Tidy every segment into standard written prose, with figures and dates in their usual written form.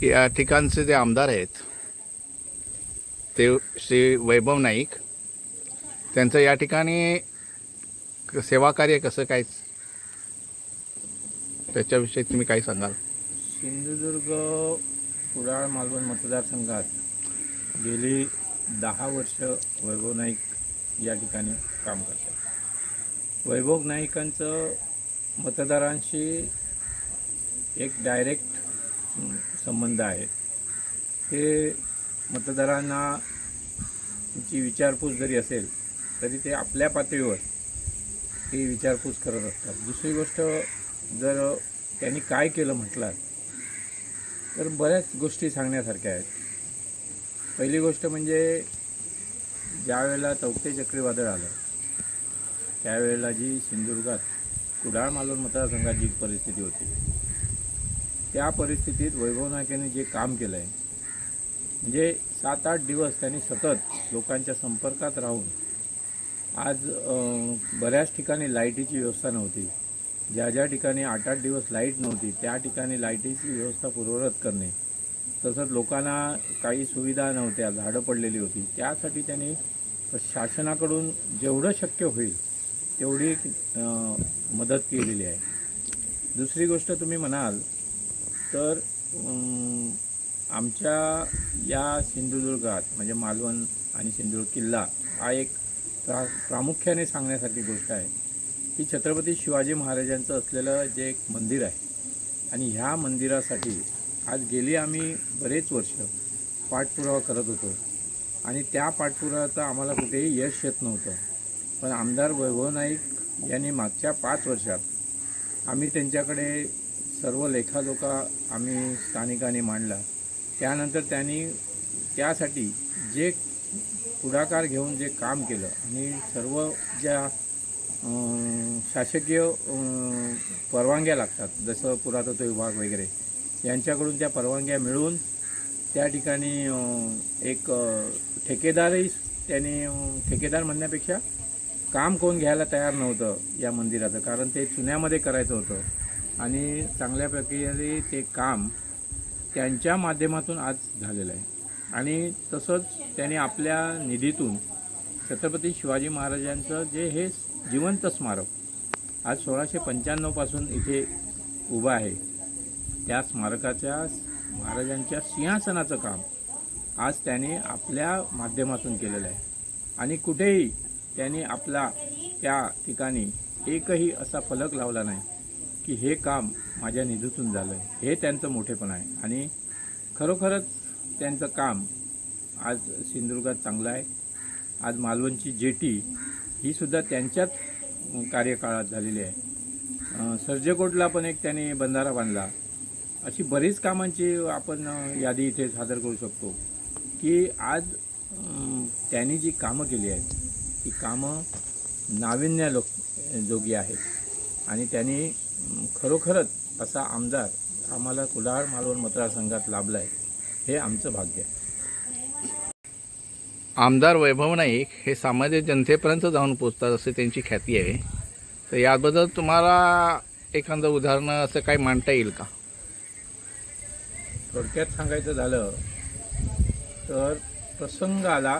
या ठिकाणचे जे आमदार आहेत ते श्री वैभव नाईक, त्यांचं या ठिकाणी सेवा कार्य कसं काय, त्याच्याविषयी तुम्ही काय सांगाल? सिंधुदुर्ग कुडाळ मालवण मतदारसंघात गेली 10 वर्ष वैभव नाईक या ठिकाणी काम करतात. वैभव नाईकांचं मतदारांशी एक डायरेक्ट संबंध आहेत. ते मतदारांना ची विचारपूस जरी असेल तरी ते आपल्या पातळीवर ती विचारपूस करत असतात. दुसरी गोष्ट, जर त्यांनी काय केलं म्हटलं तर बऱ्याच गोष्टी सांगण्यासारख्या आहेत. पहिली गोष्ट म्हणजे ज्यावेळेला तौक्ते चक्रीवादळ आलं त्यावेळेला जी सिंधुदुर्गात कुडाळ मालवण मतदारसंघात जी परिस्थिती होती, त्या परिस्थितीत वैभव नाईकांनी जे काम केलं आहे, म्हणजे 7-8 दिवस त्यांनी सतत लोकांच्या संपर्कात राहून, आज बऱ्याच ठिकाणी लाईटीची व्यवस्था नव्हती, ज्या ज्या ठिकाणी 8-8 दिवस लाईट नव्हती त्या ठिकाणी लाईटीची व्यवस्था पूर्ववत करणे, तसंच लोकांना काही सुविधा नव्हत्या, झाडं पडलेली होती, त्यासाठी त्यांनी शासनाकडून जेवढं शक्य होईल तेवढी मदत केलेली आहे. दुसरी गोष्ट तुम्ही म्हणाल तर आमच्या या सिंधुदुर्गात म्हणजे मालवण आणि सिंधुदुर्ग किल्ला हा एक प्रामुख्याने सांगण्यासारखी गोष्ट आहे की छत्रपती शिवाजी महाराजांचं असलेलं जे एक मंदिर आहे, आणि ह्या मंदिरासाठी आज गेली आम्ही बरेच वर्ष पाठपुरावा करत होतो आणि त्या पाठपुरावाचा आम्हाला कुठेही यश येत नव्हतं. पण आमदार वैभव नाईक यांनी मागच्या 5 वर्षात आम्ही त्यांच्याकडे सर्व लेखाजोखा आम्ही स्थानिकांनी मांडला. त्यानंतर त्यांनी त्यासाठी जे पुढाकार घेऊन जे काम केलं आणि सर्व ज्या शासकीय परवानग्या लागतात, जसं पुरातत्व विभाग वगैरे यांच्याकडून त्या परवानग्या मिळवून त्या ठिकाणी एक ठेकेदारही त्यांनी, ठेकेदार म्हणण्यापेक्षा काम कोण घ्यायला तयार नव्हतं या मंदिराचं, कारण ते चुन्यामध्ये करायचं होतं आणि चांगल्यापैकी ते काम त्यांच्या माध्यमातून आज झालेलं आहे. आणि तसंच त्यांनी आपल्या निधीतून छत्रपती शिवाजी महाराजांचं जे हे जिवंत स्मारक आज 1695 पासून इथे उभं आहे, त्या स्मारकाच्या महाराजांच्या सिंहासनाचं काम आज त्यांनी आपल्या माध्यमातून केलेलं आहे. आणि कुठेही त्यांनी आपला त्या ठिकाणी एकही असा फलक लावला नाही की हे काम माझ्या निधीतून झालं आहे. हे त्यांचं मोठेपण आहे आणि खरोखरच त्यांचं काम आज सिंधुदुर्गात चांगलं आहे. आज मालवणची जेटी ही सुद्धा त्यांच्याच कार्यकाळात झालेली आहे. सर्जेकोटला पण एक त्यांनी बंधारा बांधला. अशी बरीच कामांची आपण यादी इथे सादर करू शकतो की आज त्यांनी जी कामं केली आहेत ती कामं नाविन्यजोगी आहेत आणि त्यांनी खरोखरच असा आमदार आम्हाला कुडाळ मालवण मतदारसंघात लाभला आहे, हे आमचं भाग्य आहे. आमदार वैभव नाईक हे सामान्य जनतेपर्यंत जाऊन पोचतात असे त्यांची ख्याती आहे. तर याबद्दल तुम्हाला एखादं उदाहरण असं काही मांडता येईल का? थोडक्यात सांगायचं झालं तर प्रसंगाला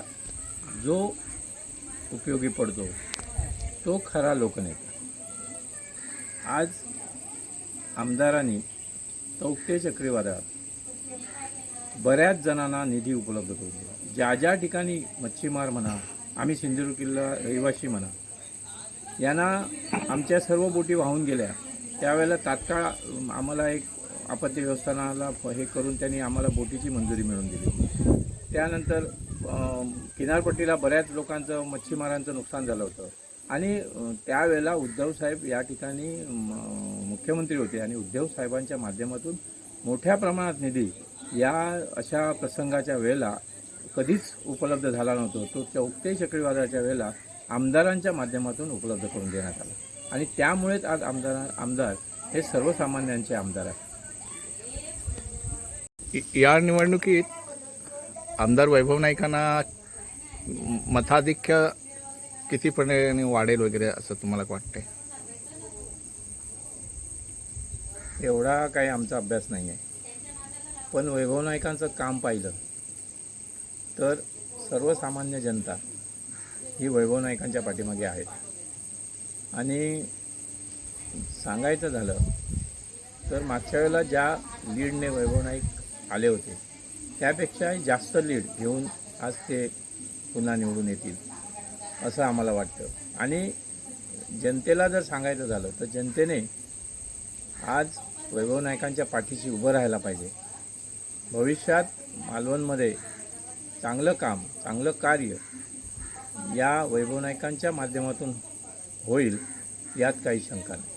जो उपयोगी पडतो तो खरा लोकनेता. आज आमदारांनी तौक्ते चक्रीवादळात बऱ्याच जणांना निधी उपलब्ध करून दिला. ज्या ज्या ठिकाणी मच्छीमार म्हणा, आम्ही सिंधुदुर्ग किल्ला रहिवासी म्हणा, यांना आमच्या सर्व बोटी वाहून गेल्या, त्यावेळेला तात्काळ आम्हाला एक आपत्ती व्यवस्थापनाला हे करून त्यांनी आम्हाला बोटीची मंजुरी मिळवून दिली. त्यानंतर किनारपट्टीला बऱ्याच लोकांचं, मच्छीमारांचं नुकसान झालं होतं आणि त्यावेळेला उद्धव साहेब या ठिकाणी मुख्यमंत्री होते आणि उद्धव साहेबांच्या माध्यमातून मोठ्या प्रमाणात निधी या अशा प्रसंगाच्या वेळेला कधीच उपलब्ध झाला नव्हता. तो तौक्ते चक्रीवादळाच्या वेळेला आमदारांच्या माध्यमातून उपलब्ध करून देण्यात आला आणि त्यामुळेच आज आमदार हे सर्वसामान्यांचे आमदार आहेत. या निवडणुकीत आमदार वैभव नाईकांना मताधिक्य कितीपणे वाढेल वगैरे असं तुम्हाला वाटतंय? एवढा काही आमचा अभ्यास नाही आहे. पण वैभव नाईकांचं काम पाहिलं तर सर्वसामान्य जनता ही वैभव नाईकांच्या पाठीमागे आहे. आणि सांगायचं झालं तर मागच्या वेळेला ज्या लीडने वैभव नाईक आले होते त्यापेक्षाही जास्त लीड घेऊन आज ते पुन्हा निवडून येतील असं आम्हाला वाटतं. आणि जनतेला जर सांगायचं झालं तर जनतेने आज वैभव नाईकांच्या पाठीशी उभं राहायला पाहिजे. भविष्यात मालवणमध्ये चांगलं काम, चांगलं कार्य या वैभव नाईकांच्या माध्यमातून होईल यात काही शंका नाही.